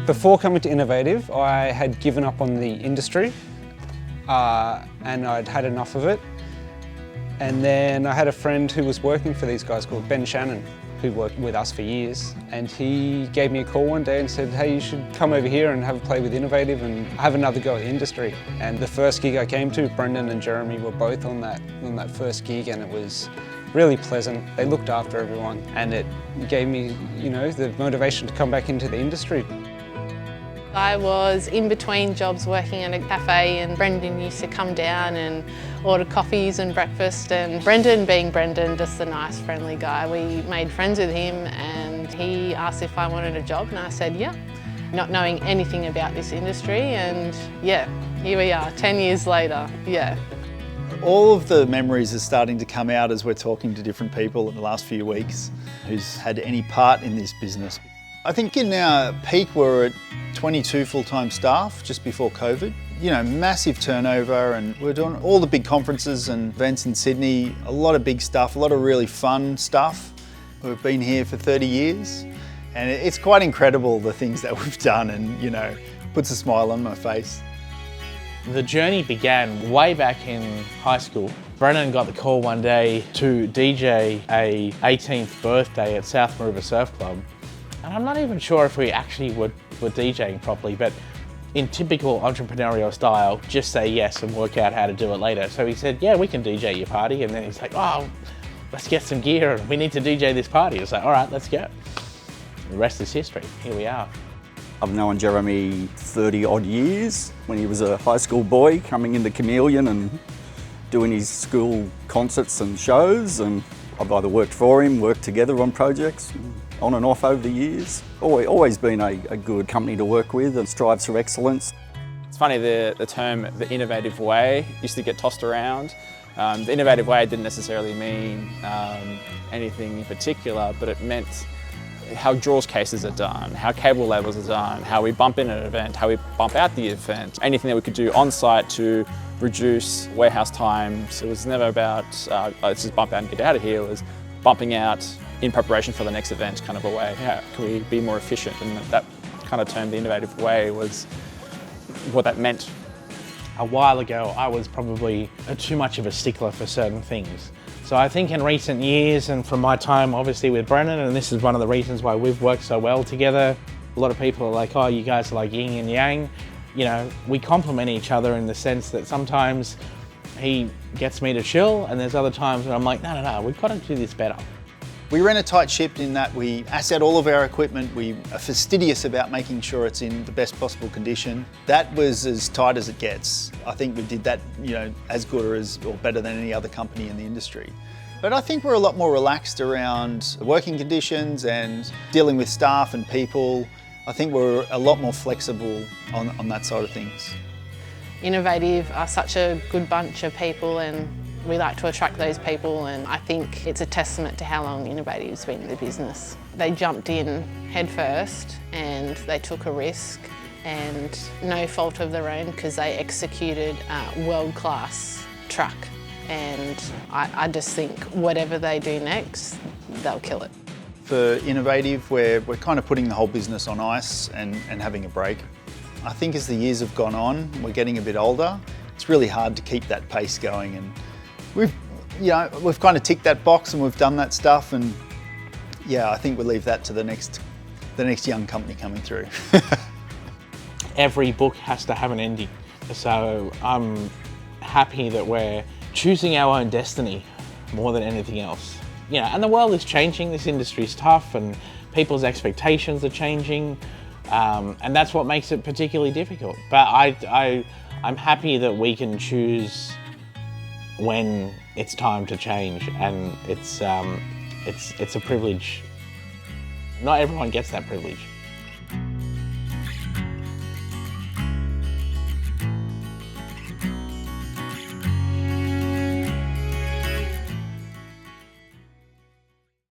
Before coming to Innovative, I had given up on the industry and I'd had enough of it. And then I had a friend who was working for these guys called Ben Shannon, who worked with us for years. And he gave me a call one day and said, hey, you should come over here and have a play with Innovative and have another go at the industry. And the first gig I came to, Brendan and Jeremy were both on that first gig, and it was really pleasant. They looked after everyone, and it gave me, the motivation to come back into the industry. I was in between jobs working at a cafe, and Brendan used to come down and order coffees and breakfast, and Brendan, being Brendan, just a nice friendly guy, we made friends with him, and he asked if I wanted a job and I said yeah, not knowing anything about this industry, and yeah, here we are 10 years later, yeah. All of the memories are starting to come out as we're talking to different people in the last few weeks who's had any part in this business. I think in our peak we're at 22 full-time staff just before COVID. Massive turnover, and we're doing all the big conferences and events in Sydney, a lot of big stuff, a lot of really fun stuff. We've been here for 30 years and it's quite incredible the things that we've done, and puts a smile on my face. The journey began way back in high school. Brennan got the call one day to DJ a 18th birthday at South Maroubra Surf Club. And I'm not even sure if we actually were DJing properly, but in typical entrepreneurial style, just say yes and work out how to do it later. So he said, yeah, we can DJ your party. And then he's like, oh, let's get some gear and we need to DJ this party. I was like, all right, let's go. The rest is history. Here we are. I've known Jeremy 30 odd years, when he was a high school boy coming into Chameleon and doing his school concerts and shows, and I've either worked for him, worked together on projects, on and off over the years. Always been a good company to work with and strives for excellence. It's funny, the term the innovative way used to get tossed around. The innovative way didn't necessarily mean anything in particular, but it meant how draws cases are done, how cable levels are done, how we bump in an event, how we bump out the event, anything that we could do on site to reduce warehouse times. It was never about let's just bump out and get out of here. It was bumping out in preparation for the next event kind of a way. How can we be more efficient? And that kind of term, the innovative way, was what that meant. A while ago, I was probably too much of a stickler for certain things. So I think in recent years, and from my time obviously with Brennan, and this is one of the reasons why we've worked so well together, a lot of people are like, oh, you guys are like yin and yang. We complement each other in the sense that sometimes he gets me to chill, and there's other times when I'm like, no, we've got to do this better. We ran a tight ship in that we asset all of our equipment. We are fastidious about making sure it's in the best possible condition. That was as tight as it gets. I think we did that, as good or better than any other company in the industry. But I think we're a lot more relaxed around working conditions and dealing with staff and people. I think we're a lot more flexible on that side of things. Innovative are such a good bunch of people, and we like to attract those people, and I think it's a testament to how long Innovative's been in the business. They jumped in head first and they took a risk, and no fault of their own, because they executed a world-class truck, and I just think whatever they do next, they'll kill it. For Innovative, we're kind of putting the whole business on ice and having a break. I think as the years have gone on, we're getting a bit older. It's really hard to keep that pace going, and we've kind of ticked that box and we've done that stuff, and yeah, I think we'll leave that to the next young company coming through. Every book has to have an ending, so I'm happy that we're choosing our own destiny more than anything else. And the world is changing, this industry's tough, and people's expectations are changing, and that's what makes it particularly difficult. But I'm happy that we can choose when it's time to change, and it's a privilege. Not everyone gets that privilege.